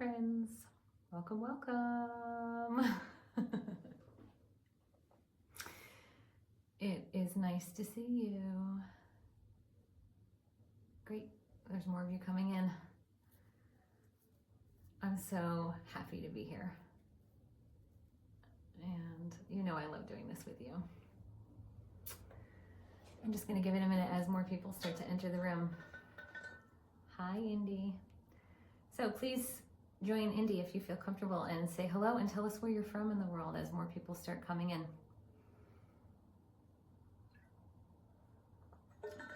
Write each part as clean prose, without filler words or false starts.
friends. Welcome, welcome. It is nice to see you. Great, there's more of you coming in. I'm so happy to be here. And you know I love doing this with you. I'm just gonna give it a minute as more people start to enter the room. Hi, Indy. So please join Indy if you feel comfortable and say hello and tell us where you're from in the world as more people start coming in.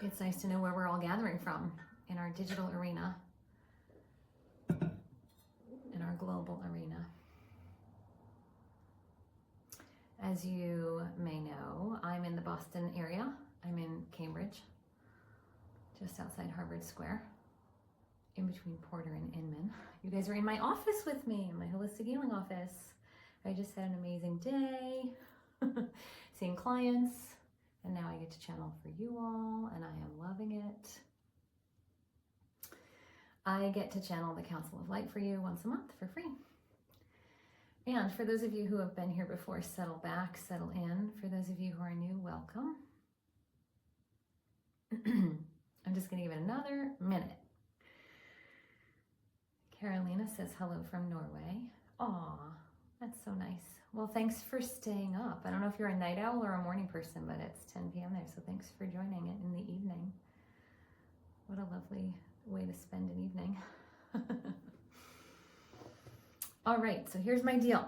It's nice to know where we're all gathering from in our digital arena, in our global arena. As you may know, I'm in the Boston area. I'm in Cambridge, just outside Harvard Square, in between Porter and Inman. You guys are in my office with me, in my holistic healing office. I just had an amazing day, seeing clients, and now I get to channel for you all, and I am loving it. I get to channel the Council of Light for you once a month for free. And for those of you who have been here before, settle back, settle in. For those of you who are new, welcome. I'm just going to give it another minute. Carolina says hello from Norway. Aw, that's so nice. Well, thanks for staying up. I don't know if you're a night owl or a morning person, but it's 10 p.m. there, so thanks for joining it in the evening. What a lovely way to spend an evening. All right, so here's my deal.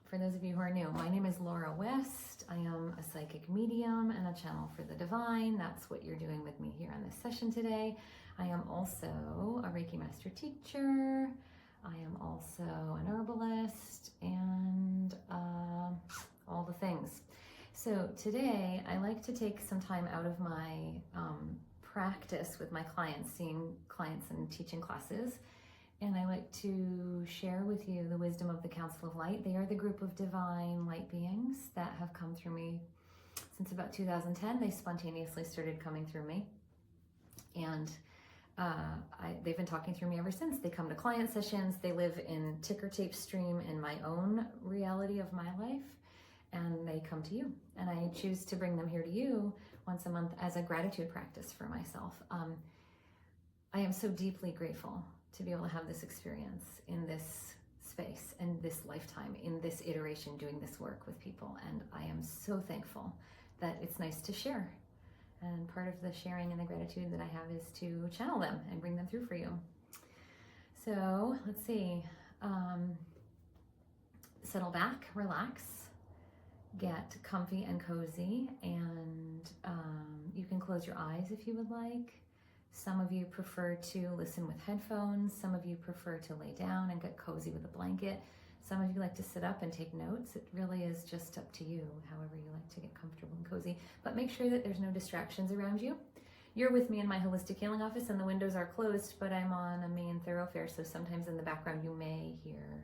For those of you who are new, my name is Laura West. I am a psychic medium and a channel for the divine. That's what you're doing with me here on this session today. I am also a Reiki Master Teacher. I am also an herbalist and all the things. So today I like to take some time out of my practice with my clients, seeing clients and teaching classes. And I like to share with you the wisdom of the Council of Light. They are the group of divine light beings that have come through me since about 2010. They spontaneously started coming through me. And they've been talking through me ever since. They come to client sessions. They live in ticker tape stream in my own reality of my life. And they come to you. And I choose to bring them here to you once a month as a gratitude practice for myself. I am so deeply grateful to be able to have this experience in this space and this lifetime, in this iteration, doing this work with people. And I am so thankful that it's nice to share. And part of the sharing and the gratitude that I have is to channel them and bring them through for you. So let's see. Settle back, relax, get comfy and cozy, and you can close your eyes if you would like. Some of you prefer to listen with headphones. Some of you prefer to lay down and get cozy with a blanket. Some of you like to sit up and take notes. It really is just up to you, however you like to get comfortable and cozy. But make sure that there's no distractions around you. You're with me in my holistic healing office and the windows are closed, but I'm on a main thoroughfare, so sometimes in the background you may hear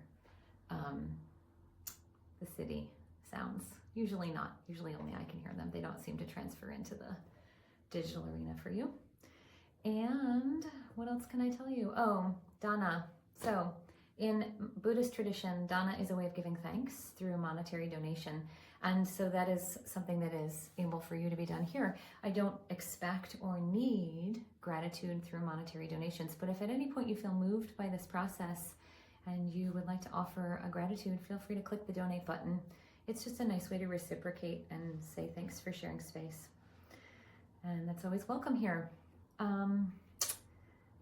the city sounds. Usually not. Usually only I can hear them. They don't seem to transfer into the digital arena for you. And what else can I tell you? Oh, Dana. So in Buddhist tradition, dana is a way of giving thanks through monetary donation. And so that is something that is able for you to be done here. I don't expect or need gratitude through monetary donations, but if at any point you feel moved by this process and you would like to offer a gratitude, feel free to click the donate button. It's just a nice way to reciprocate and say thanks for sharing space. And that's always welcome here.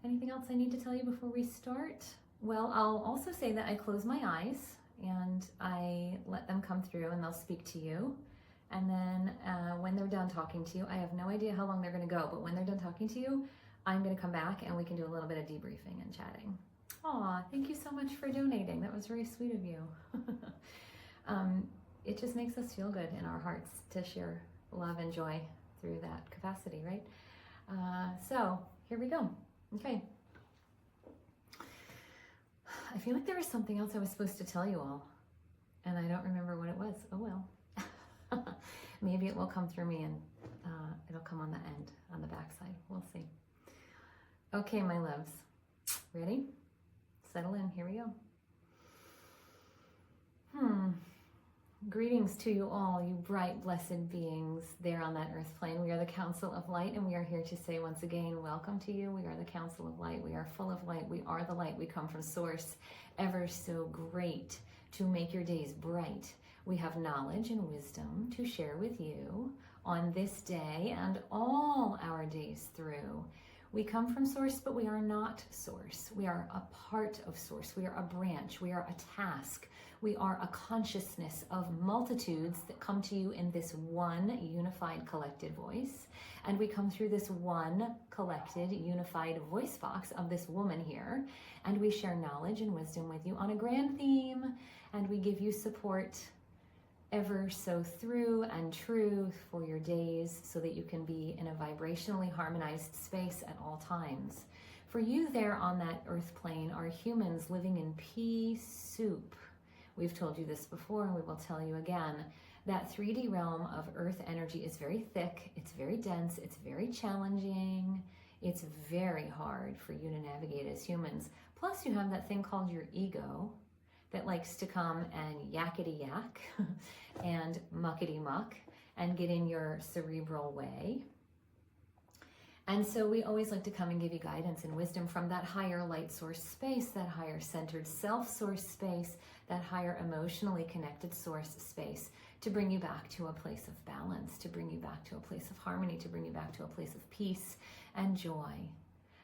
Anything else I need to tell you before we start? Well, I'll also say that I close my eyes and I let them come through and they'll speak to you. And then when they're done talking to you, I have no idea how long they're going to go, but when they're done talking to you, I'm going to come back and we can do a little bit of debriefing and chatting. Aw, thank you so much for donating. That was very sweet of you. It just makes us feel good in our hearts to share love and joy through that capacity, right? So here we go. Okay. I feel like there was something else I was supposed to tell you all, and I don't remember what it was. Oh well. Maybe it will come through me and it'll come on the end, on the backside. We'll see. Okay, my loves. Ready, Settle in. Here we go. Greetings to you all, you bright, blessed beings there on that earth plane. We are the Council of Light, and we are here to say once again, welcome to you. We are the Council of Light. We are full of light. We are the light. We come from Source, ever so great, to make your days bright. We have knowledge and wisdom to share with you on this day and all our days through. We come from Source, but we are not Source. We are a part of Source. We are a branch. We are a task. We are a consciousness of multitudes that come to you in this one unified collected voice. And we come through this one collected unified voice box of this woman here. And we share knowledge and wisdom with you on a grand theme. And we give you support ever so through and true for your days so that you can be in a vibrationally harmonized space at all times. For you there on that earth plane are humans living in pea soup. We've told you this before and we will tell you again. That 3D realm of earth energy is very thick, it's very dense, it's very challenging, it's very hard for you to navigate as humans. Plus you have that thing called your ego that likes to come and yakety yak and muckety muck and get in your cerebral way. And so we always like to come and give you guidance and wisdom from that higher light source space, that higher centered self source space, that higher emotionally connected source space, to bring you back to a place of balance, to bring you back to a place of harmony, to bring you back to a place of peace and joy.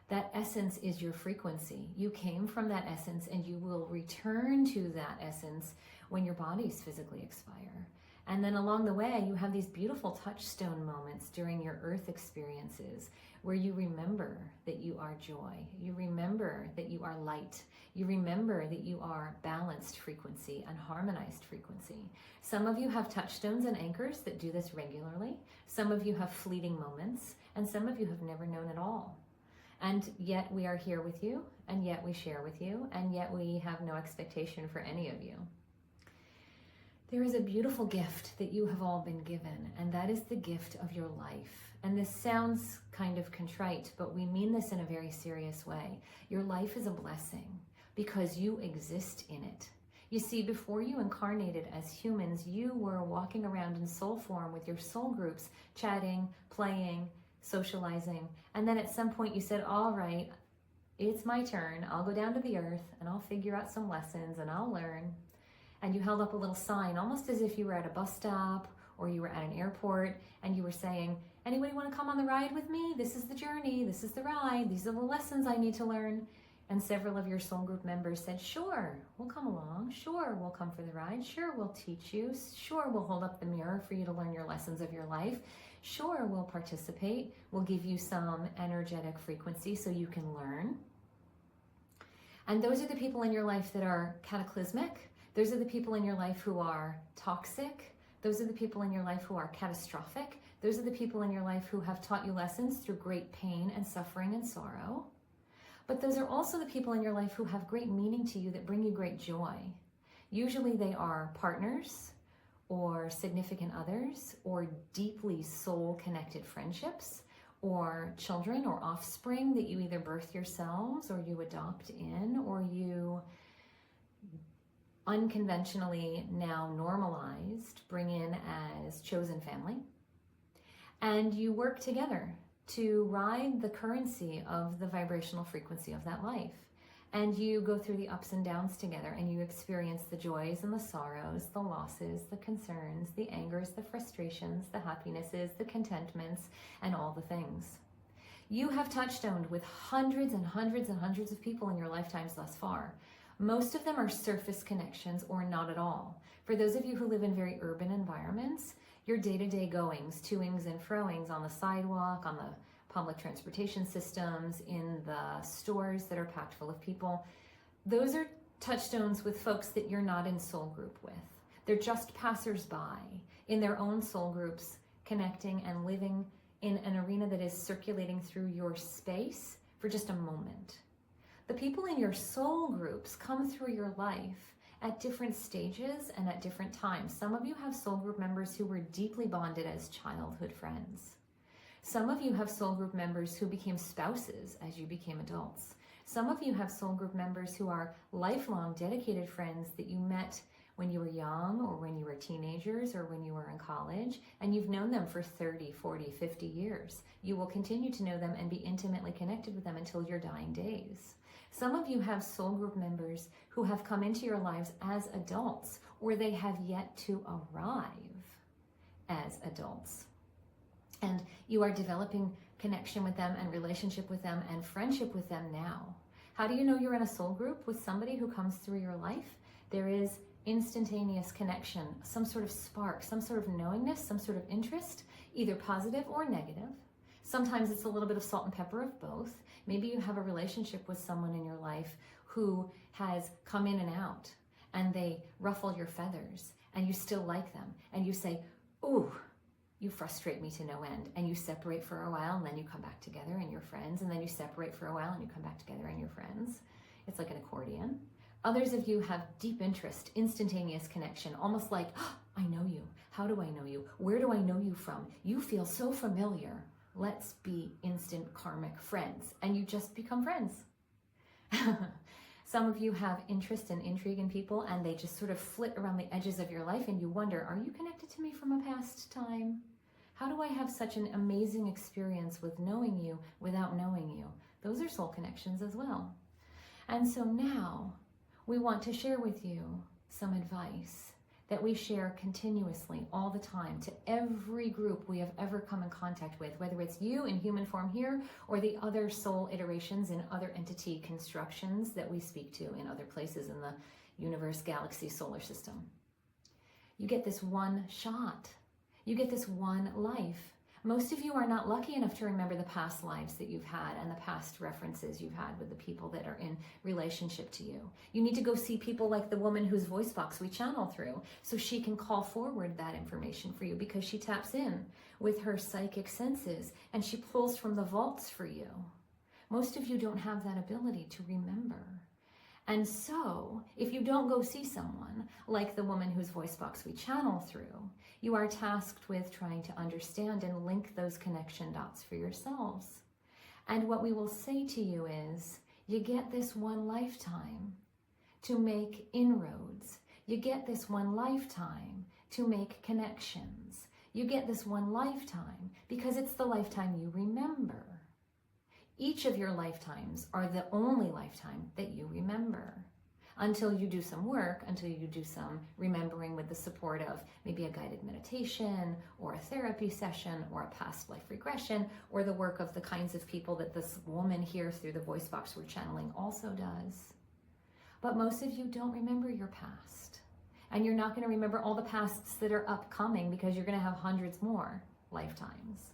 That essence is your frequency. You came from that essence and you will return to that essence when your bodies physically expire. And then along the way, you have these beautiful touchstone moments during your earth experiences where you remember that you are joy. You remember that you are light. You remember that you are balanced frequency and harmonized frequency. Some of you have touchstones and anchors that do this regularly. Some of you have fleeting moments, and some of you have never known at all. And yet we are here with you, and yet we share with you, and yet we have no expectation for any of you. There is a beautiful gift that you have all been given, and that is the gift of your life. And this sounds kind of contrite, but we mean this in a very serious way. Your life is a blessing because you exist in it. You see, before you incarnated as humans, you were walking around in soul form with your soul groups, chatting, playing, socializing. And then at some point you said, all right, it's my turn. I'll go down to the earth and I'll figure out some lessons and I'll learn. And you held up a little sign, almost as if you were at a bus stop or you were at an airport, and you were saying, anybody want to come on the ride with me? This is the journey, this is the ride, these are the lessons I need to learn. And several of your soul group members said, sure, we'll come along. Sure, we'll come for the ride. Sure, we'll teach you. Sure, we'll hold up the mirror for you to learn your lessons of your life. Sure, we'll participate. We'll give you some energetic frequency so you can learn. And those are the people in your life that are cataclysmic. Those are the people in your life who are toxic. Those are the people in your life who are catastrophic. Those are the people in your life who have taught you lessons through great pain and suffering and sorrow. But those are also the people in your life who have great meaning to you that bring you great joy. Usually they are partners or significant others or deeply soul-connected friendships or children or offspring that you either birth yourselves or you adopt in or you unconventionally now normalized bring in as chosen family. And you work together to ride the currency of the vibrational frequency of that life. And you go through the ups and downs together and you experience the joys and the sorrows, the losses, the concerns, the angers, the frustrations, the happinesses, the contentments, and all the things. You have touchstoned with hundreds and hundreds and hundreds of people in your lifetimes thus far. Most of them are surface connections or not at all. For those of you who live in very urban environments, your day-to-day goings, toings and froings on the sidewalk, on the public transportation systems, in the stores that are packed full of people, those are touchstones with folks that you're not in soul group with. They're just passers-by in their own soul groups, connecting and living in an arena that is circulating through your space for just a moment. The people in your soul groups come through your life at different stages and at different times. Some of you have soul group members who were deeply bonded as childhood friends. Some of you have soul group members who became spouses as you became adults. Some of you have soul group members who are lifelong dedicated friends that you met when you were young or when you were teenagers or when you were in college, and you've known them for 30, 40, 50 years. You will continue to know them and be intimately connected with them until your dying days. Some of you have soul group members who have come into your lives as adults, or they have yet to arrive as adults. And you are developing connection with them and relationship with them and friendship with them now. How do you know you're in a soul group with somebody who comes through your life? There is instantaneous connection, some sort of spark, some sort of knowingness, some sort of interest, either positive or negative. Sometimes it's a little bit of salt and pepper of both. Maybe you have a relationship with someone in your life who has come in and out, and they ruffle your feathers, and you still like them, and you say, ooh, you frustrate me to no end, and you separate for a while, and then you come back together and you're friends, and then you separate for a while and you come back together and you're friends. It's like an accordion. Others of you have deep interest, instantaneous connection, almost like, oh, I know you. How do I know you? Where do I know you from? You feel so familiar. Let's be instant karmic friends. And you just become friends. Some of you have interest and intrigue in people, and they just sort of flit around the edges of your life, and you wonder, are you connected to me from a past time? How do I have such an amazing experience with knowing you without knowing you? Those are soul connections as well. And so now we want to share with you some advice that we share continuously all the time to every group we have ever come in contact with, whether it's you in human form here or the other soul iterations in other entity constructions that we speak to in other places in the universe, galaxy, solar system. You get this one shot. You get this one life. Most of you are not lucky enough to remember the past lives that you've had and the past references you've had with the people that are in relationship to you. You need to go see people like the woman whose voice box we channel through, so she can call forward that information for you, because she taps in with her psychic senses and she pulls from the vaults for you. Most of you don't have that ability to remember. And so, if you don't go see someone like the woman whose voice box we channel through, you are tasked with trying to understand and link those connection dots for yourselves. And what we will say to you is, you get this one lifetime to make inroads. You get this one lifetime to make connections. You get this one lifetime because it's the lifetime you remember. Each of your lifetimes are the only lifetime that you remember, until you do some work, until you do some remembering with the support of maybe a guided meditation or a therapy session or a past life regression, or the work of the kinds of people that this woman here through the voice box we're channeling also does. But most of you don't remember your past, and you're not going to remember all the pasts that are upcoming, because you're going to have hundreds more lifetimes.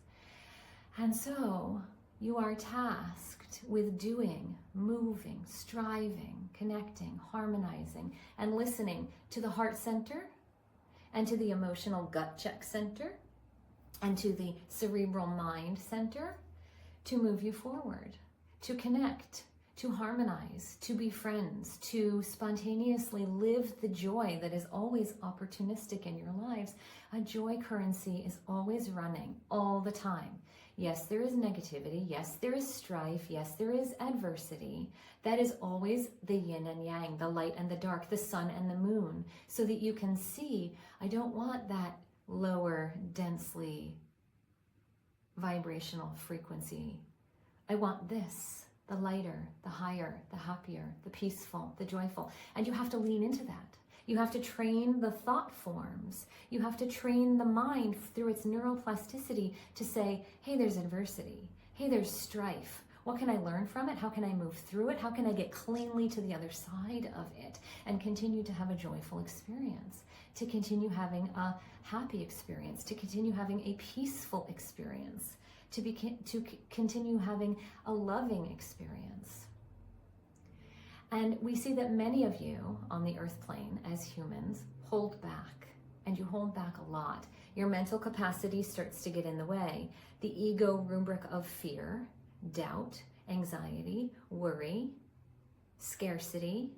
And so you are tasked with doing, moving, striving, connecting, harmonizing, and listening to the heart center, and to the emotional gut check center, and to the cerebral mind center, to move you forward, to connect, to harmonize, to be friends, to spontaneously live the joy that is always opportunistic in your lives. A joy currency is always running all the time. Yes, there is negativity. Yes, there is strife. Yes, there is adversity. That is always the yin and yang, the light and the dark, the sun and the moon, so that you can see, I don't want that lower, densely vibrational frequency. I want this, the lighter, the higher, the happier, the peaceful, the joyful. And you have to lean into that. You have to train the thought forms. You have to train the mind through its neuroplasticity to say, hey, there's adversity. Hey, there's strife. What can I learn from it? How can I move through it? How can I get cleanly to the other side of it and continue to have a joyful experience, to continue having a happy experience, to continue having a peaceful experience, to continue having a loving experience? And we see that many of you on the earth plane as humans hold back, and you hold back a lot. Your mental capacity starts to get in the way. The ego rubric of fear, doubt, anxiety, worry, scarcity,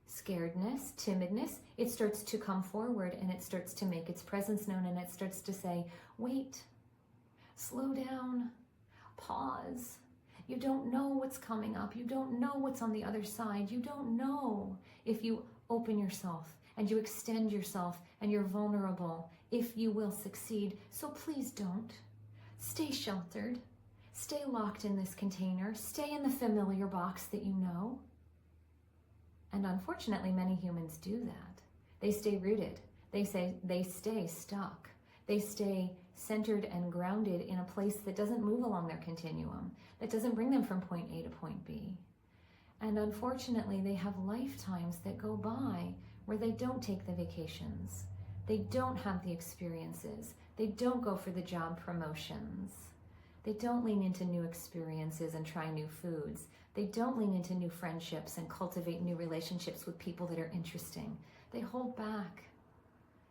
scaredness, timidness, it starts to come forward, and it starts to make its presence known, and it starts to say, wait, slow down, pause. You don't know what's coming up. You don't know what's on the other side. You don't know if you open yourself and you extend yourself and you're vulnerable, if you will succeed. So please don't. Stay sheltered. Stay locked in this container. Stay in the familiar box that you know. And unfortunately, many humans do that. They stay rooted. They stay stuck. They stay centered and grounded in a place that doesn't move along their continuum, that doesn't bring them from point A to point B. And unfortunately, they have lifetimes that go by where they don't take the vacations. They don't have the experiences. They don't go for the job promotions. They don't lean into new experiences and try new foods. They don't lean into new friendships and cultivate new relationships with people that are interesting. They hold back.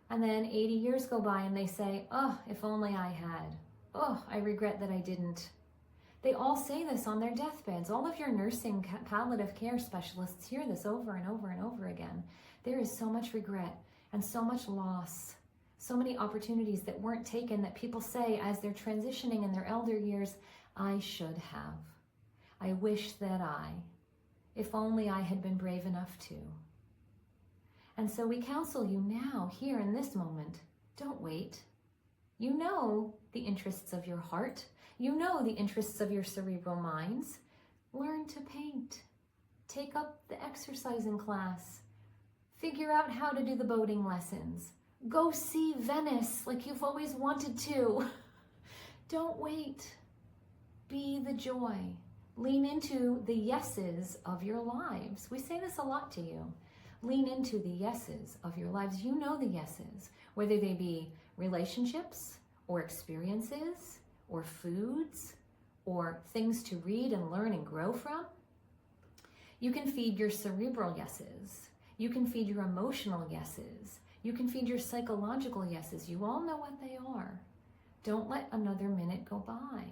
And then 80 years go by and they say, oh, if only I had. Oh, I regret that I didn't. They all say this on their deathbeds. All of your nursing palliative care specialists hear this over and over and over again. There is so much regret and so much loss, so many opportunities that weren't taken that people say as they're transitioning in their elder years, I should have. I wish that if only I had been brave enough to. And so we counsel you now, here in this moment, don't wait. You know the interests of your heart. You know the interests of your cerebral minds. Learn to paint. Take up the exercising class. Figure out how to do the boating lessons. Go see Venice like you've always wanted to. Don't wait. Be the joy. Lean into the yeses of your lives. We say this a lot to you. Lean into the yeses of your lives. You know the yeses, whether they be relationships or experiences or foods or things to read and learn and grow from. You can feed your cerebral yeses. You can feed your emotional yeses. You can feed your psychological yeses. You all know what they are. Don't let another minute go by.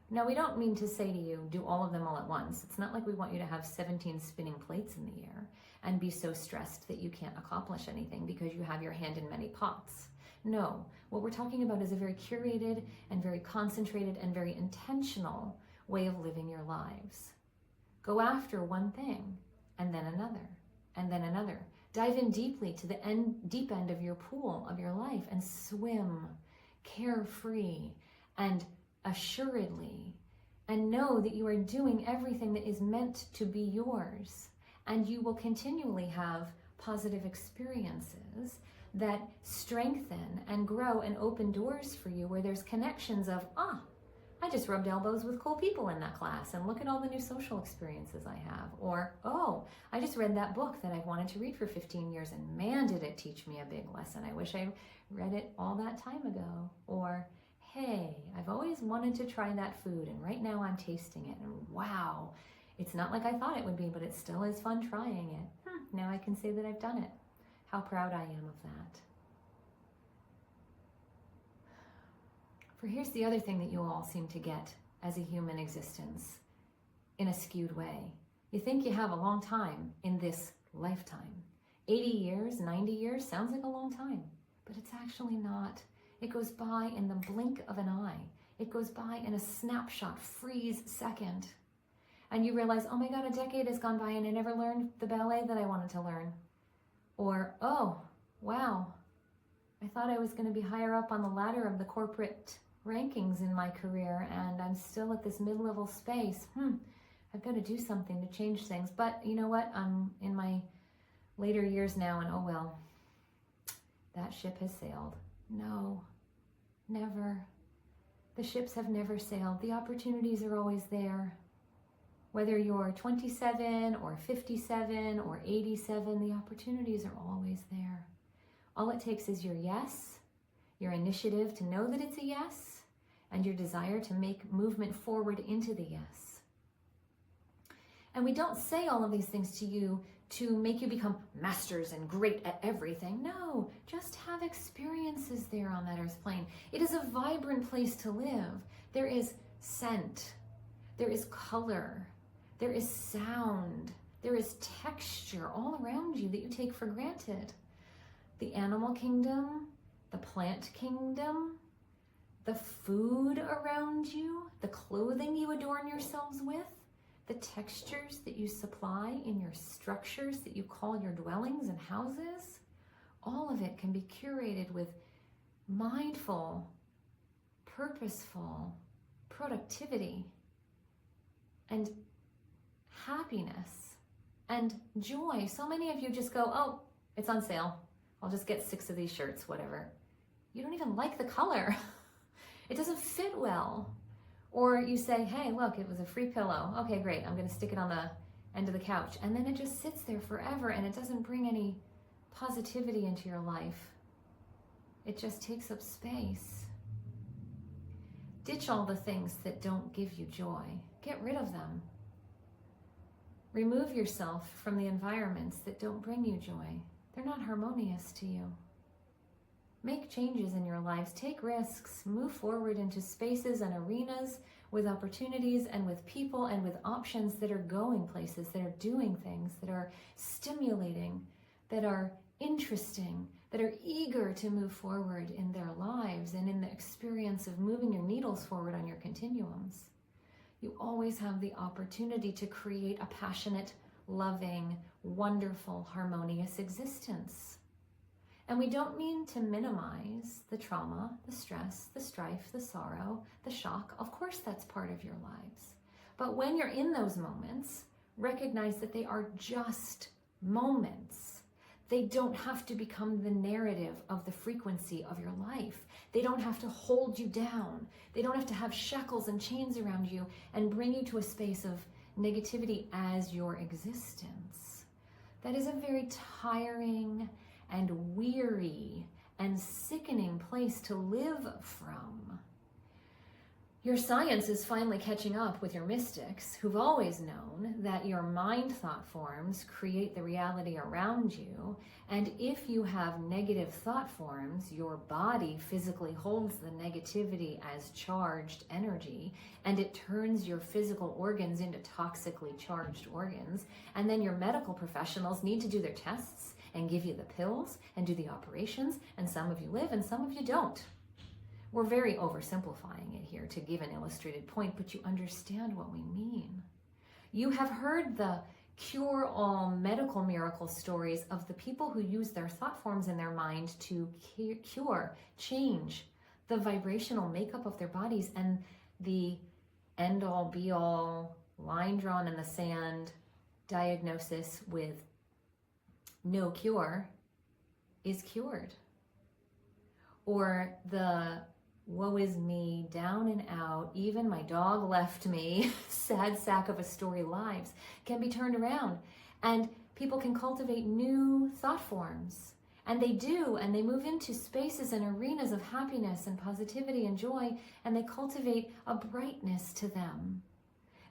Now, we don't mean to say to you, do all of them all at once. It's not like we want you to have 17 spinning plates in the air and be so stressed that you can't accomplish anything because you have your hand in many pots. No, what we're talking about is a very curated and very concentrated and very intentional way of living your lives. Go after one thing and then another and then another. Dive in deeply to the deep end of your pool of your life and swim carefree and assuredly, and know that you are doing everything that is meant to be yours, and you will continually have positive experiences that strengthen and grow and open doors for you where there's connections of, I just rubbed elbows with cool people in that class and look at all the new social experiences I have. Or, I just read that book that I've wanted to read for 15 years and man, did it teach me a big lesson. I wish I read it all that time ago. Or, hey, I've always wanted to try that food and right now I'm tasting it and wow, it's not like I thought it would be, but it still is fun trying it. Now I can say that I've done it. How proud I am of that. For here's the other thing that you all seem to get as a human existence in a skewed way. You think you have a long time in this lifetime. 80 years, 90 years sounds like a long time, but it's actually not. It goes by in the blink of an eye. It goes by in a snapshot, freeze second. And you realize, oh my God, a decade has gone by and I never learned the ballet that I wanted to learn. Or, oh, wow, I thought I was going to be higher up on the ladder of the corporate rankings in my career and I'm still at this mid-level space. I've got to do something to change things. But you know what? I'm in my later years now and oh well, that ship has sailed. No, never. The ships have never sailed. The opportunities are always there. Whether you're 27 or 57 or 87, the opportunities are always there. All it takes is your yes, your initiative to know that it's a yes, and your desire to make movement forward into the yes. And we don't say all of these things to you to make you become masters and great at everything. No, just have experiences there on that earth plane. It is a vibrant place to live. There is scent, there is color, there is sound, there is texture all around you that you take for granted. The animal kingdom, the plant kingdom, the food around you, the clothing you adorn yourselves with, the textures that you supply in your structures that you call your dwellings and houses, all of it can be curated with mindful, purposeful productivity and happiness and joy. So many of you just go, oh, it's on sale. I'll just get 6 of these shirts, whatever. You don't even like the color. It doesn't fit well. Or you say, hey, look, it was a free pillow. Okay, great. I'm going to stick it on the end of the couch. And then it just sits there forever and it doesn't bring any positivity into your life. It just takes up space. Ditch all the things that don't give you joy. Get rid of them. Remove yourself from the environments that don't bring you joy. They're not harmonious to you. Make changes in your lives. Take risks. Move forward into spaces and arenas with opportunities and with people and with options that are going places, that are doing things, that are stimulating, that are interesting, that are eager to move forward in their lives and in the experience of moving your needles forward on your continuums. You always have the opportunity to create a passionate, loving, wonderful, harmonious existence. And we don't mean to minimize the trauma, the stress, the strife, the sorrow, the shock. Of course, that's part of your lives. But when you're in those moments, recognize that they are just moments. They don't have to become the narrative of the frequency of your life. They don't have to hold you down. They don't have to have shackles and chains around you and bring you to a space of negativity as your existence. That is a very tiring and weary and sickening place to live from. Your science is finally catching up with your mystics who've always known that your mind thought forms create the reality around you. And if you have negative thought forms, your body physically holds the negativity as charged energy, and it turns your physical organs into toxically charged organs. And then your medical professionals need to do their tests and give you the pills and do the operations, and some of you live and some of you don't. We're very oversimplifying it here to give an illustrated point, but you understand what we mean. You have heard the cure-all medical miracle stories of the people who use their thought forms in their mind to cure, change the vibrational makeup of their bodies, and the end-all, be-all, line drawn in the sand diagnosis with no cure is cured. Or the woe is me, down and out, even my dog left me, sad sack of a story lives can be turned around. And people can cultivate new thought forms. And they do, and they move into spaces and arenas of happiness and positivity and joy, and they cultivate a brightness to them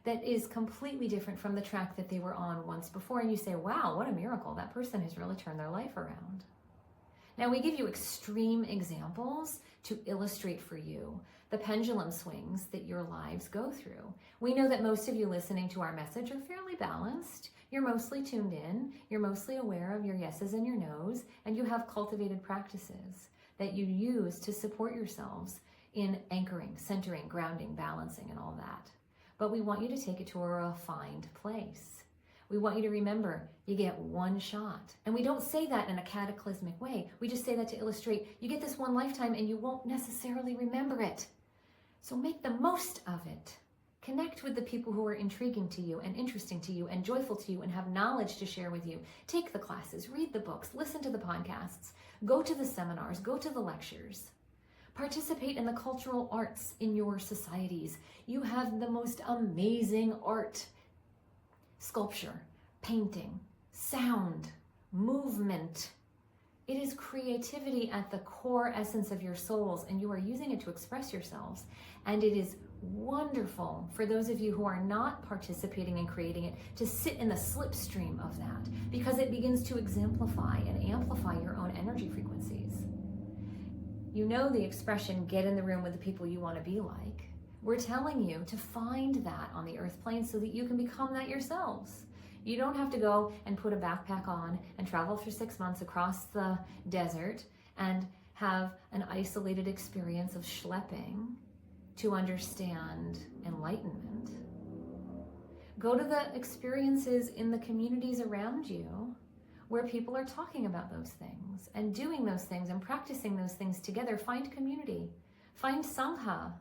that is completely different from the track that they were on once before. And you say, wow, what a miracle. That person has really turned their life around. Now, we give you extreme examples to illustrate for you the pendulum swings that your lives go through. We know that most of you listening to our message are fairly balanced. You're mostly tuned in. You're mostly aware of your yeses and your nos, and you have cultivated practices that you use to support yourselves in anchoring, centering, grounding, balancing, and all that. But we want you to take it to a refined place. We want you to remember, you get one shot. And we don't say that in a cataclysmic way. We just say that to illustrate, you get this one lifetime and you won't necessarily remember it. So make the most of it. Connect with the people who are intriguing to you and interesting to you and joyful to you and have knowledge to share with you. Take the classes, read the books, listen to the podcasts, go to the seminars, go to the lectures. Participate in the cultural arts in your societies. You have the most amazing art. Sculpture, painting, sound, movement. It is creativity at the core essence of your souls, and you are using it to express yourselves. And it is wonderful for those of you who are not participating in creating it to sit in the slipstream of that, because it begins to exemplify and amplify your own energy frequencies. You know the expression, get in the room with the people you want to be like. We're telling you to find that on the earth plane so that you can become that yourselves. You don't have to go and put a backpack on and travel for 6 months across the desert and have an isolated experience of schlepping to understand enlightenment. Go to the experiences in the communities around you where people are talking about those things and doing those things and practicing those things together. Find community, find Sangha,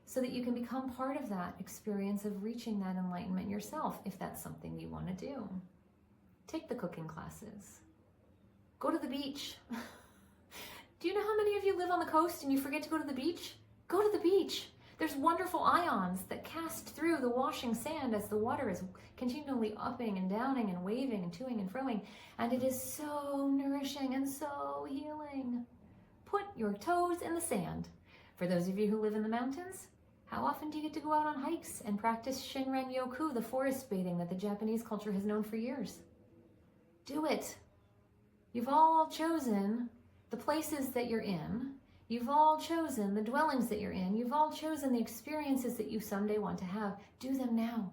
so that you can become part of that experience of reaching that enlightenment yourself, if that's something you want to do. Take the cooking classes. Go to the beach. Do you know how many of you live on the coast and you forget to go to the beach? Go to the beach. There's wonderful ions that cast through the washing sand as the water is continually upping and downing and waving and toing and froing. And it is so nourishing and so healing. Put your toes in the sand. For those of you who live in the mountains, how often do you get to go out on hikes and practice Shinran Yoku, the forest bathing that the Japanese culture has known for years? Do it. You've all chosen the places that you're in. You've all chosen the dwellings that you're in. You've all chosen the experiences that you someday want to have. Do them now.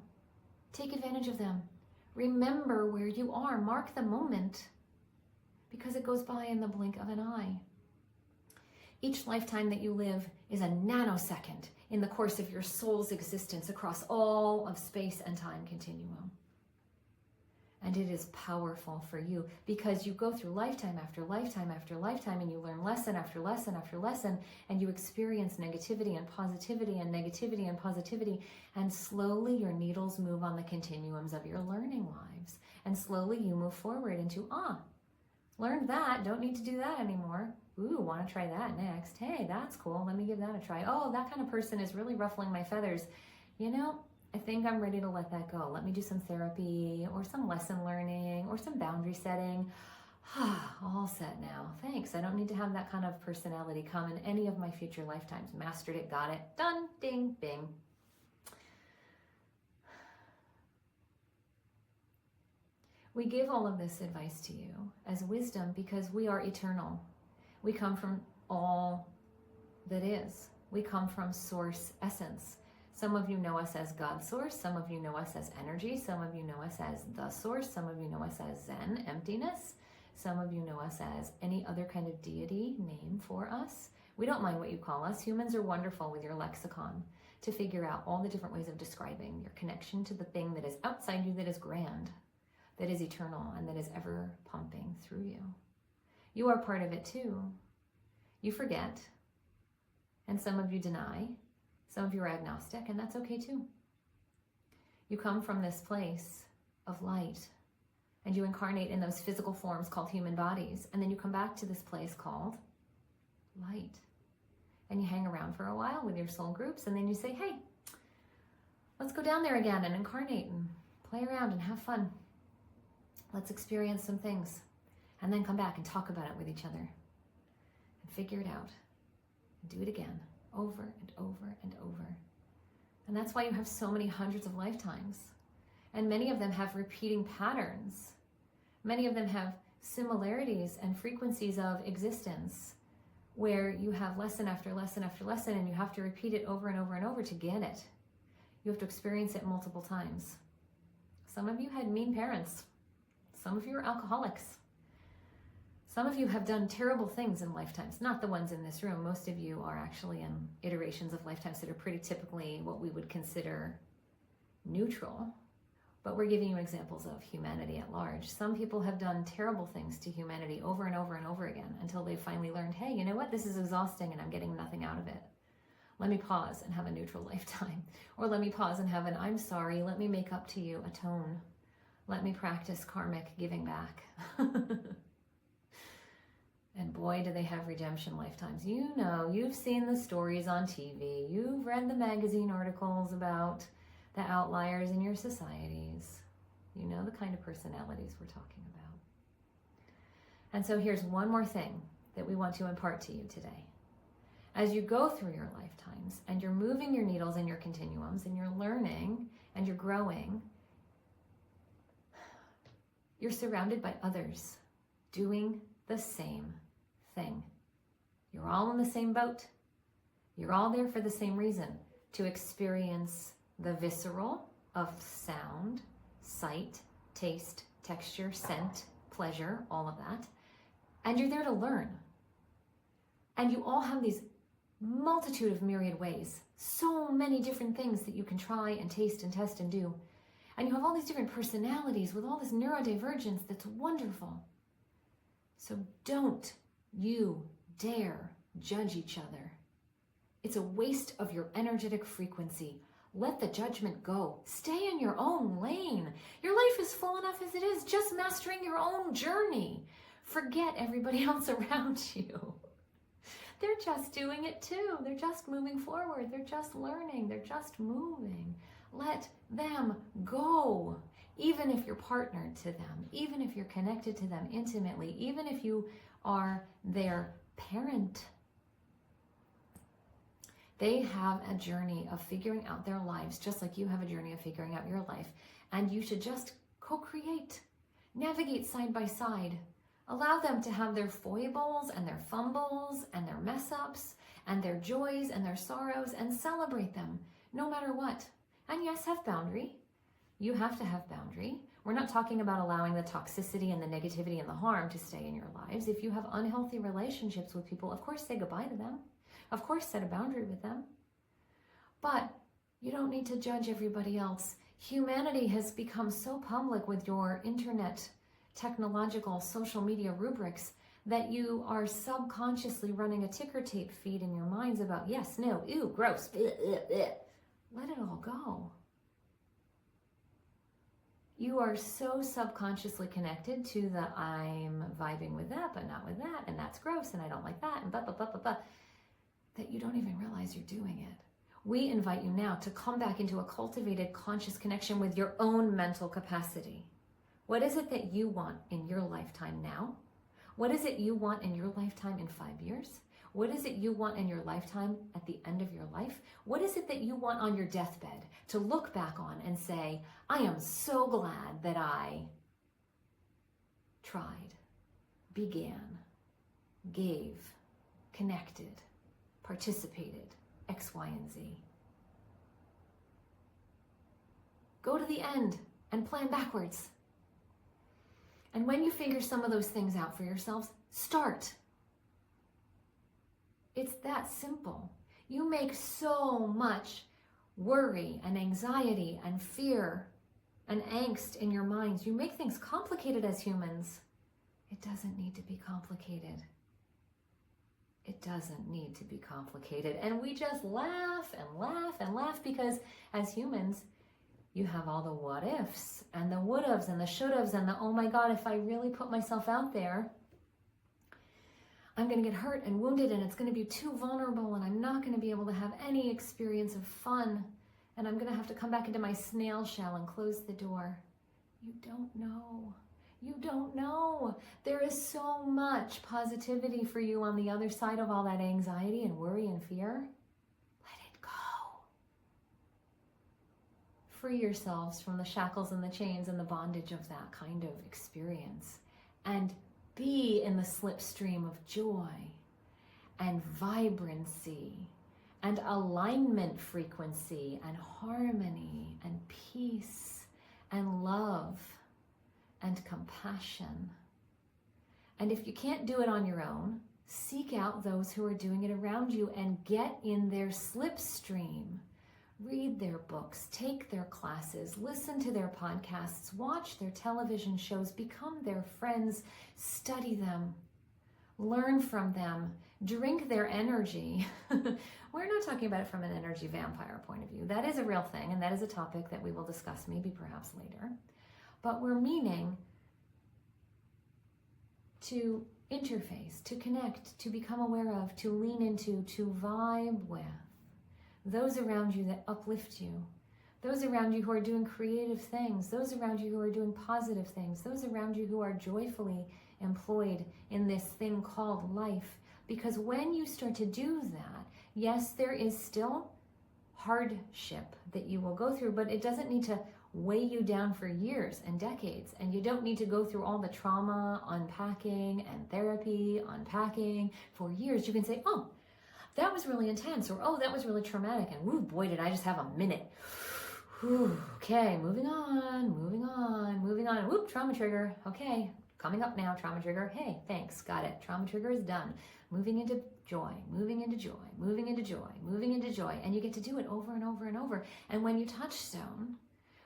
Take advantage of them. Remember where you are. Mark the moment, because it goes by in the blink of an eye. Each lifetime that you live is a nanosecond in the course of your soul's existence across all of space and time continuum. And it is powerful for you, because you go through lifetime after lifetime after lifetime, and you learn lesson after lesson after lesson, and you experience negativity and positivity and negativity and positivity, and slowly your needles move on the continuums of your learning lives. And slowly you move forward into, learned that, don't need to do that anymore. Ooh, want to try that next. Hey, that's cool. Let me give that a try. Oh, that kind of person is really ruffling my feathers. You know, I think I'm ready to let that go. Let me do some therapy or some lesson learning or some boundary setting. All set now. Thanks. I don't need to have that kind of personality come in any of my future lifetimes. Mastered it, got it, done, ding, bing. We give all of this advice to you as wisdom because we are eternal. We come from all that is. We come from source essence. Some of you know us as God source. Some of you know us as energy. Some of you know us as the source. Some of you know us as Zen, emptiness. Some of you know us as any other kind of deity name for us. We don't mind what you call us. Humans are wonderful with your lexicon to figure out all the different ways of describing your connection to the thing that is outside you, that is grand, that is eternal, and that is ever pumping through you. You are part of it too. You forget, and some of you deny. Some of you are agnostic, and that's okay too. You come from this place of light, and you incarnate in those physical forms called human bodies, and then you come back to this place called light. And you hang around for a while with your soul groups, and then you say, hey, let's go down there again and incarnate and play around and have fun. Let's experience some things, and then come back and talk about it with each other and figure it out and do it again, over and over and over. And that's why you have so many hundreds of lifetimes. And many of them have repeating patterns. Many of them have similarities and frequencies of existence where you have lesson after lesson after lesson, and you have to repeat it over and over and over to get it. You have to experience it multiple times. Some of you had mean parents. Some of you are alcoholics. Some of you have done terrible things in lifetimes, not the ones in this room. Most of you are actually in iterations of lifetimes that are pretty typically what we would consider neutral, but we're giving you examples of humanity at large. Some people have done terrible things to humanity over and over and over again until they finally learned, hey, you know what? This is exhausting and I'm getting nothing out of it. Let me pause and have a neutral lifetime. Or let me pause and have an I'm sorry, let me make up to you, atone. Let me practice karmic giving back. And boy, do they have redemption lifetimes. You know, you've seen the stories on TV. You've read the magazine articles about the outliers in your societies. You know the kind of personalities we're talking about. And so here's one more thing that we want to impart to you today. As you go through your lifetimes and you're moving your needles and your continuums and you're learning and you're growing, you're surrounded by others doing the same thing. You're all in the same boat. You're all there for the same reason, to experience the visceral of sound, sight, taste, texture, scent, pleasure, all of that. And you're there to learn. And you all have these multitude of myriad ways, so many different things that you can try and taste and test and do. And you have all these different personalities with all this neurodivergence that's wonderful. So don't you dare judge each other. It's a waste of your energetic frequency. Let the judgment go. Stay in your own lane. Your life is full enough as it is, just mastering your own journey. Forget everybody else around you. They're just doing it too. They're just moving forward. They're just learning. They're just moving. Let them go. Even if you're partnered to them, even if you're connected to them intimately, even if you are their parent. They have a journey of figuring out their lives, just like you have a journey of figuring out your life. And you should just co-create, navigate side by side. Allow them to have their foibles and their fumbles and their mess ups and their joys and their sorrows, and celebrate them no matter what. And yes, have boundary. You have to have boundary. We're not talking about allowing the toxicity and the negativity and the harm to stay in your lives. If you have unhealthy relationships with people, of course, say goodbye to them. Of course, set a boundary with them. But you don't need to judge everybody else. Humanity has become so public with your internet, technological, social media rubrics that you are subconsciously running a ticker tape feed in your minds about yes, no, ew, gross, Let it all go. You are so subconsciously connected to the I'm vibing with that, but not with that, and that's gross, and I don't like that, and blah, blah, blah, blah, blah, that you don't even realize you're doing it. We invite you now to come back into a cultivated, conscious connection with your own mental capacity. What is it that you want in your lifetime now? What is it you want in your lifetime in 5 years? What is it you want in your lifetime at the end of your life? What is it that you want on your deathbed to look back on and say, I am so glad that I tried, began, gave, connected, participated, X, Y, and Z. Go to the end and plan backwards. And when you figure some of those things out for yourselves, start. It's that simple. You make so much worry and anxiety and fear and angst in your minds. You make things complicated as humans. It doesn't need to be complicated. It doesn't need to be complicated. And we just laugh and laugh and laugh because as humans, you have all the what ifs and the would haves and the should haves and the, oh my God, if I really put myself out there, I'm going to get hurt and wounded and it's going to be too vulnerable and I'm not going to be able to have any experience of fun and I'm going to have to come back into my snail shell and close the door. You don't know. You don't know. There is so much positivity for you on the other side of all that anxiety and worry and fear. Let it go. Free yourselves from the shackles and the chains and the bondage of that kind of experience and be in the slipstream of joy and vibrancy and alignment frequency and harmony and peace and love and compassion. And if you can't do it on your own, seek out those who are doing it around you and get in their slipstream. Read their books, take their classes, listen to their podcasts, watch their television shows, become their friends, study them, learn from them, drink their energy. We're not talking about it from an energy vampire point of view. That is a real thing, and that is a topic that we will discuss maybe perhaps later. But we're meaning to interface, to connect, to become aware of, to lean into, to vibe with those around you that uplift you, those around you who are doing creative things, those around you who are doing positive things, those around you who are joyfully employed in this thing called life. Because when you start to do that, yes, there is still hardship that you will go through, but it doesn't need to weigh you down for years and decades. And you don't need to go through all the trauma, unpacking, and therapy, unpacking for years. You can say, oh, that was really intense, or oh, that was really traumatic, and woo, boy, did I just have a minute. Whew, okay, moving on, and whoop, trauma trigger. Okay, coming up now, trauma trigger. Hey, thanks, got it. Trauma trigger is done. Moving into joy, moving into joy, moving into joy, moving into joy, and you get to do it over and over and over. And when you touchstone,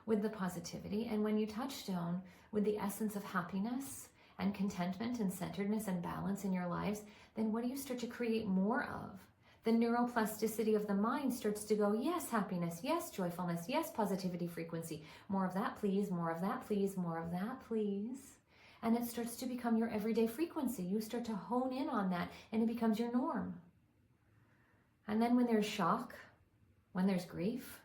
with the positivity, and when you touchstone with the essence of happiness and contentment and centeredness and balance in your lives, then what do you start to create more of? The neuroplasticity of the mind starts to go, yes, happiness, yes, joyfulness, yes, positivity frequency. More of that, please. More of that, please. More of that, please. And it starts to become your everyday frequency. You start to hone in on that, and it becomes your norm. And then when there's shock, when there's grief,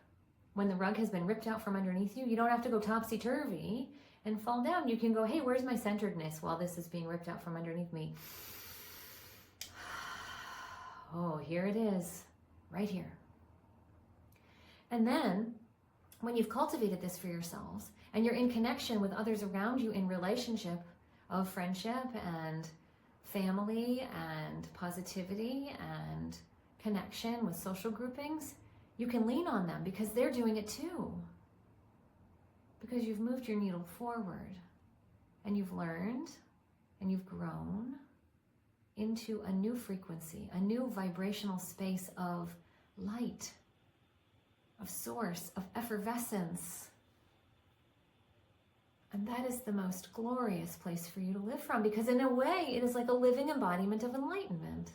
when the rug has been ripped out from underneath you, you don't have to go topsy-turvy and fall down. You can go, hey, where's my centeredness while this is being ripped out from underneath me? Oh, here it is, right here. And then, when you've cultivated this for yourselves, and you're in connection with others around you in relationship of friendship and family and positivity and connection with social groupings, you can lean on them because they're doing it too. Because you've moved your needle forward and you've learned and you've grown into a new frequency, a new vibrational space of light, of source, of effervescence. And that is the most glorious place for you to live from, because in a way, it is like a living embodiment of enlightenment.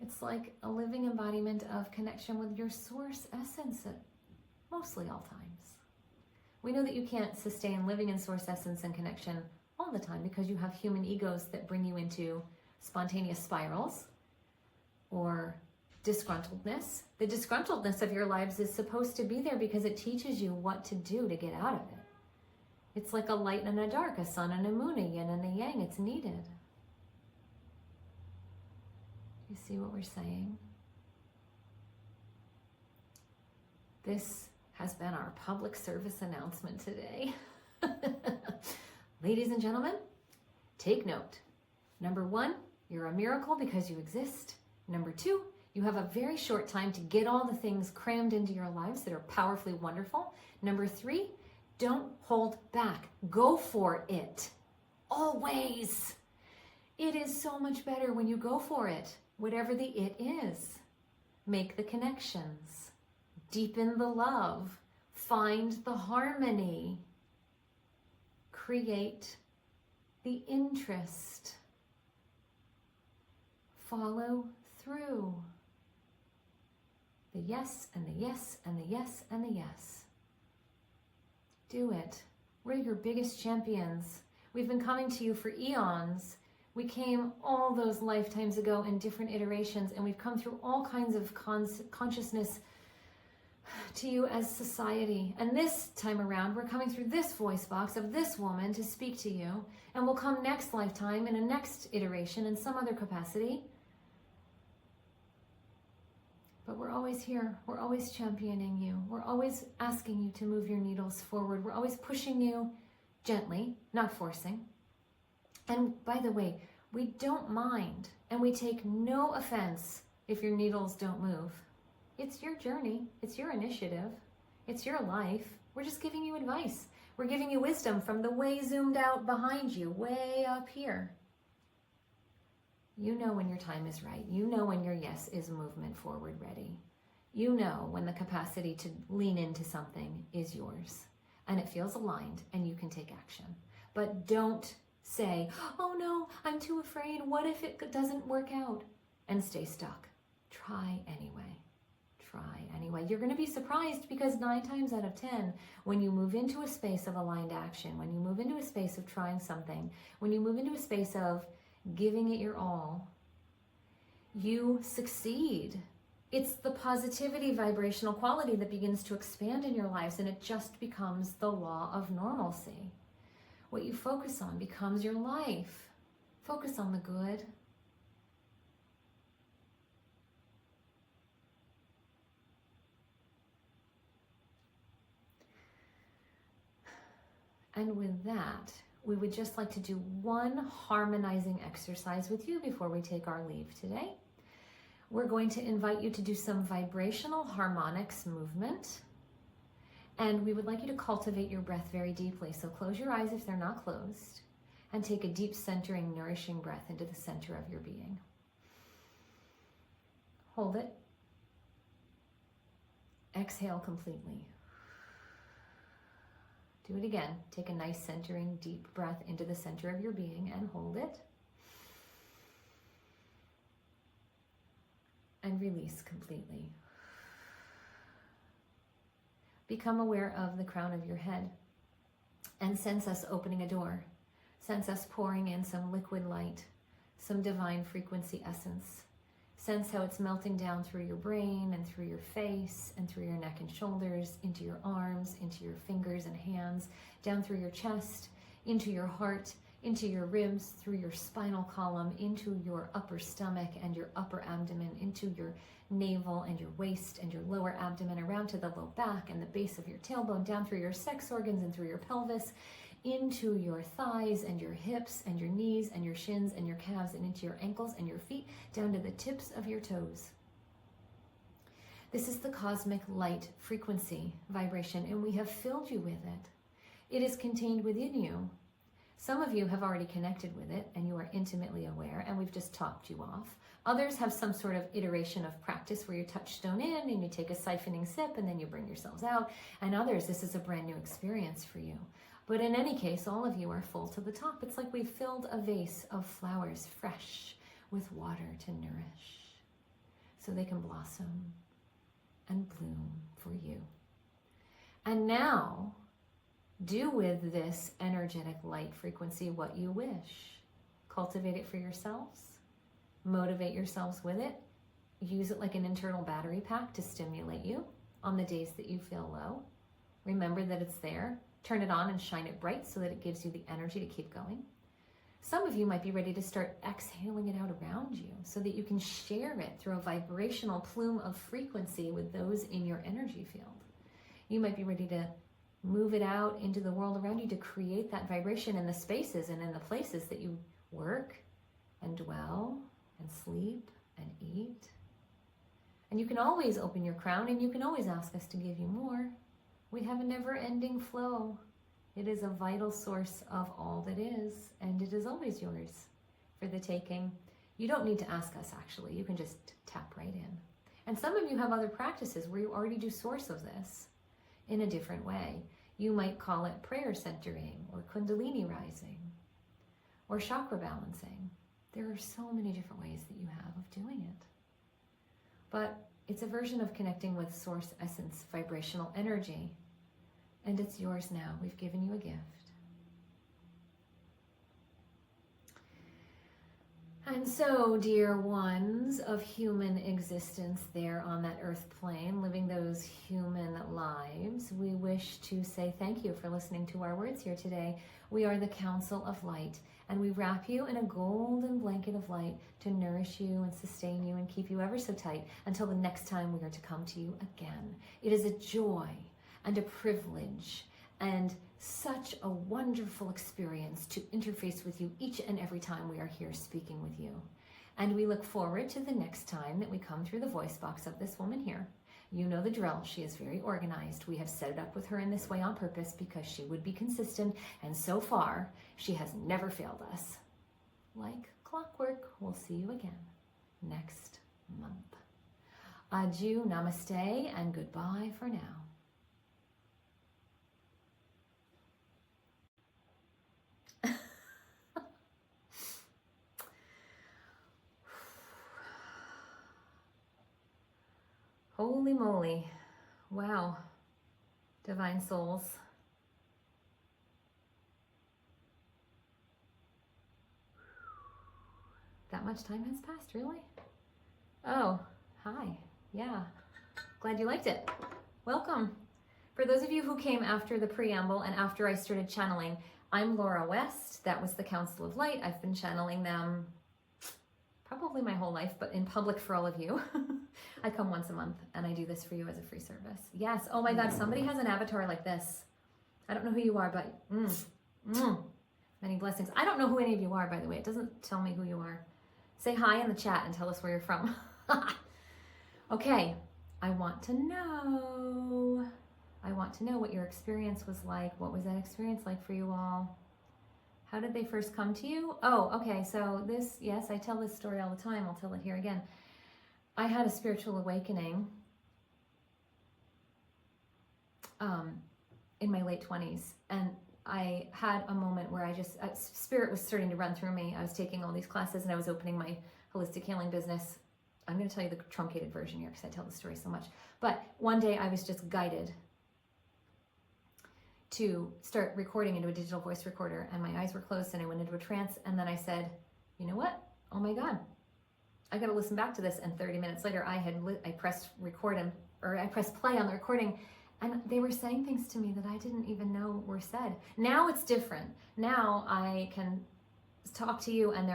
It's like a living embodiment of connection with your source essence at mostly all times. We know that you can't sustain living in source essence and connection all the time because you have human egos that bring you into spontaneous spirals or disgruntledness. The disgruntledness of your lives is supposed to be there because it teaches you what to do to get out of it. It's like a light and a dark, a sun and a moon, a yin and a yang. It's needed. You see what we're saying? This has been our public service announcement today. Ladies and gentlemen, take note. Number 1, you're a miracle because you exist. Number 2, you have a very short time to get all the things crammed into your lives that are powerfully wonderful. Number 3, don't hold back. Go for it. Always. It is so much better when you go for it, whatever the it is. Make the connections. Deepen the love. Find the harmony. Create the interest. Follow through. The yes and the yes and the yes and the yes. Do it. We're your biggest champions. We've been coming to you for eons. We came all those lifetimes ago in different iterations, and we've come through all kinds of consciousness to you as society. And this time around, we're coming through this voice box of this woman to speak to you, and we'll come next lifetime in a next iteration in some other capacity. But we're always here. We're always championing you. We're always asking you to move your needles forward. We're always pushing you gently, not forcing. And by the way, we don't mind, and we take no offense if your needles don't move. It's your journey. It's your initiative. It's your life. We're just giving you advice. We're giving you wisdom from the way zoomed out behind you, way up here. You know when your time is right. You know when your yes is movement forward ready. You know when the capacity to lean into something is yours and it feels aligned and you can take action. But don't say, oh no, I'm too afraid. What if it doesn't work out? And stay stuck. Try anyway. Try anyway. You're going to be surprised because 9 times out of 10, when you move into a space of aligned action, when you move into a space of trying something, when you move into a space of giving it your all, you succeed. It's the positivity vibrational quality that begins to expand in your lives, and it just becomes the law of normalcy. What you focus on becomes your life. Focus on the good. And with that, we would just like to do one harmonizing exercise with you before we take our leave today. We're going to invite you to do some vibrational harmonics movement. And we would like you to cultivate your breath very deeply. So close your eyes if they're not closed, and take a deep centering, nourishing breath into the center of your being. Hold it. Exhale completely. Do it again. Take a nice centering, deep breath into the center of your being and hold it. And release completely. Become aware of the crown of your head and sense us opening a door. Sense us pouring in some liquid light, some divine frequency essence. Sense how it's melting down through your brain and through your face and through your neck and shoulders, into your arms, into your fingers and hands, down through your chest, into your heart, into your ribs, through your spinal column, into your upper stomach and your upper abdomen, into your navel and your waist and your lower abdomen, around to the low back and the base of your tailbone, down through your sex organs and through your pelvis, into your thighs and your hips and your knees and your shins and your calves, and into your ankles and your feet, down to the tips of your toes. This is the cosmic light frequency vibration, and we have filled you with it. It is contained within you. Some of you have already connected with it and you are intimately aware, and we've just topped you off. Others have some sort of iteration of practice where you touchstone in and you take a siphoning sip and then you bring yourselves out. And others, this is a brand new experience for you. But in any case, all of you are full to the top. It's like we've filled a vase of flowers fresh with water to nourish so they can blossom and bloom for you. And now, do with this energetic light frequency what you wish. Cultivate it for yourselves. Motivate yourselves with it. Use it like an internal battery pack to stimulate you on the days that you feel low. Remember that it's there. Turn it on and shine it bright so that it gives you the energy to keep going. Some of you might be ready to start exhaling it out around you so that you can share it through a vibrational plume of frequency with those in your energy field. You might be ready to move it out into the world around you to create that vibration in the spaces and in the places that you work and dwell and sleep and eat. And you can always open your crown and you can always ask us to give you more. We have a never-ending flow. It is a vital source of all that is, and it is always yours for the taking. You don't need to ask us, actually. You can just tap right in. And some of you have other practices where you already do source of this in a different way. You might call it prayer centering or kundalini rising or chakra balancing. There are so many different ways that you have of doing it. But it's a version of connecting with source essence, vibrational energy. And it's yours now. We've given you a gift. And so, dear ones of human existence there on that earth plane, living those human lives, we wish to say thank you for listening to our words here today. We are the Council of Light, and we wrap you in a golden blanket of light to nourish you and sustain you and keep you ever so tight until the next time we are to come to you again. It is a joy and a privilege and such a wonderful experience to interface with you each and every time we are here speaking with you. And we look forward to the next time that we come through the voice box of this woman here. You know the drill. She is very organized. We have set it up with her in this way on purpose because she would be consistent, and so far, she has never failed us. Like clockwork, we'll see you again next month. Adieu, namaste, and goodbye for now. Holy moly. Wow. Divine souls. That much time has passed, really? Oh, hi. Yeah. Glad you liked it. Welcome. For those of you who came after the preamble and after I started channeling, I'm Laura West. That was the Council of Light. I've been channeling them probably my whole life, but in public for all of you. I come once a month and I do this for you as a free service. Yes. Oh my God, somebody has an avatar like this. I don't know who you are, but many blessings. I don't know who any of you are, by the way. It doesn't tell me who you are. Say hi in the chat and tell us where you're from. Okay. I want to know what your experience was like. What was that experience like for you all? How did they first come to you? Oh, okay. So this, yes, I tell this story all the time. I'll tell it here again. I had a spiritual awakening in my late 20s, and I had a moment where spirit was starting to run through me. I was taking all these classes and I was opening my holistic healing business. I'm going to tell you the truncated version here because I tell the story so much. But one day I was just guided to start recording into a digital voice recorder, and my eyes were closed and I went into a trance, and then I said, you know what? Oh my God, I got to listen back to this. And 30 minutes later I pressed record or I pressed play on the recording, and they were saying things to me that I didn't even know were said. Now it's different. Now I can talk to you and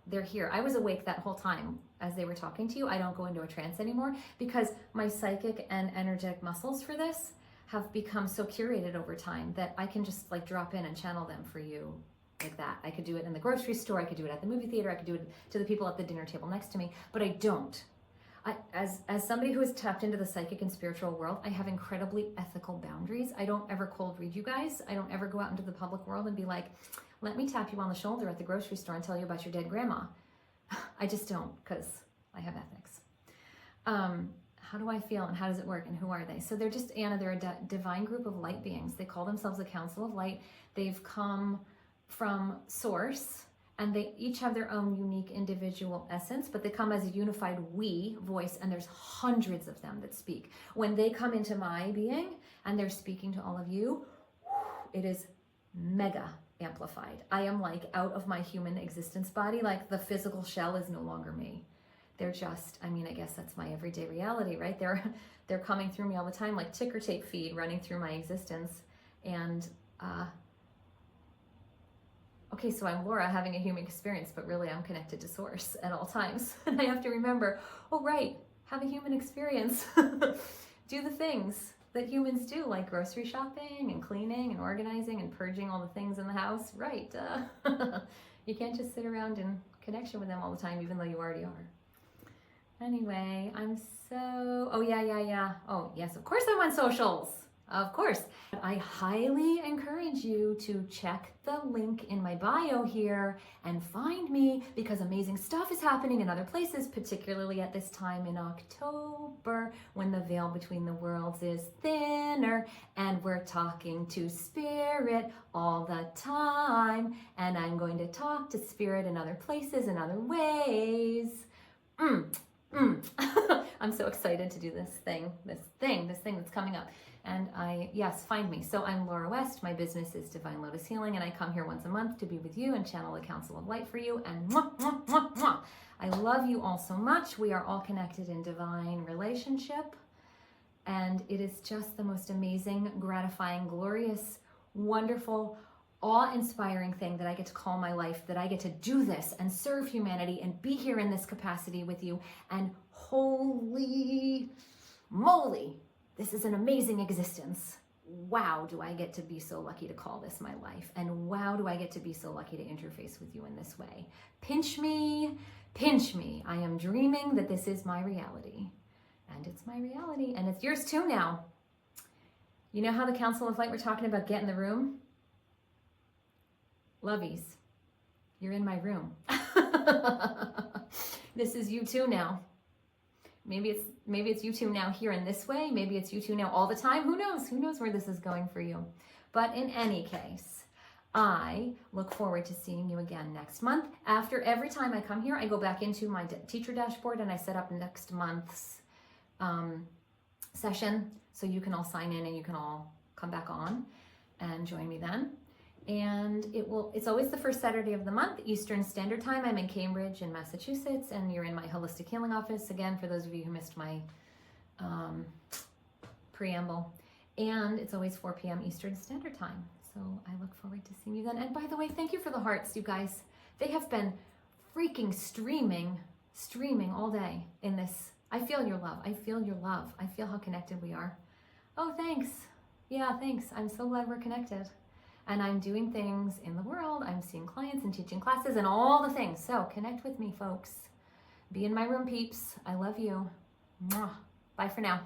they're here. I was awake that whole time as they were talking to you. I don't go into a trance anymore because my psychic and energetic muscles for this have become so curated over time that I can just like drop in and channel them for you like that. I could do it in the grocery store. I could do it at the movie theater. I could do it to the people at the dinner table next to me, but I don't. As somebody who has tapped into the psychic and spiritual world, I have incredibly ethical boundaries. I don't ever cold read you guys. I don't ever go out into the public world and be like, let me tap you on the shoulder at the grocery store and tell you about your dead grandma. I just don't, because I have ethics. How do I feel and how does it work and who are they? So they're just, Anna, they're a divine group of light beings. They call themselves a Council of Light. They've come from Source, and they each have their own unique individual essence, but they come as a unified we voice, and there's hundreds of them that speak. When they come into my being and they're speaking to all of you, it is mega amplified. I am like out of my human existence body, like the physical shell is no longer me. They're just, I mean, I guess that's my everyday reality, right? They're coming through me all the time, like ticker tape feed running through my existence. And okay, so I'm Laura having a human experience, but really I'm connected to Source at all times. And I have to remember, oh right, have a human experience. Do the things that humans do, like grocery shopping and cleaning and organizing and purging all the things in the house. Right. You can't just sit around in connection with them all the time, even though you already are. Anyway, oh yeah. Oh yes, of course I'm on socials. Of course. I highly encourage you to check the link in my bio here and find me, because amazing stuff is happening in other places, particularly at this time in October when the veil between the worlds is thinner and we're talking to Spirit all the time. And I'm going to talk to Spirit in other places in other ways. I'm so excited to do this thing that's coming up. And yes, find me. So I'm Laura West. My business is Divine Lotus Healing, and I come here once a month to be with you and channel the Council of Light for you. And mwah, mwah, mwah, mwah. I love you all so much. We are all connected in divine relationship. And it is just the most amazing, gratifying, glorious, wonderful, awe-inspiring thing that I get to call my life, that I get to do this and serve humanity and be here in this capacity with you. And holy moly, this is an amazing existence. Wow, do I get to be so lucky to call this my life. And wow, do I get to be so lucky to interface with you in this way. Pinch me, pinch me. I am dreaming that this is my reality. And it's my reality. And it's yours too now. You know how the Council of Light were talking about get in the room? Lovies, you're in my room. This is you too now. Maybe it's you two now here in this way. Maybe it's you two now all the time. Who knows? Who knows where this is going for you? But in any case, I look forward to seeing you again next month. After every time I come here, I go back into my teacher dashboard and I set up next month's session. So you can all sign in and you can all come back on and join me then. And it's always the first Saturday of the month, Eastern Standard Time. I'm in Cambridge in Massachusetts, and you're in my holistic healing office. Again, for those of you who missed my preamble. And it's always 4 p.m. Eastern Standard Time. So I look forward to seeing you then. And by the way, thank you for the hearts, you guys. They have been freaking streaming all day in this. I feel your love. I feel your love. I feel how connected we are. Oh, thanks. Yeah, thanks. I'm so glad we're connected. And I'm doing things in the world. I'm seeing clients and teaching classes and all the things. So connect with me, folks. Be in my room, peeps. I love you. Mwah. Bye for now.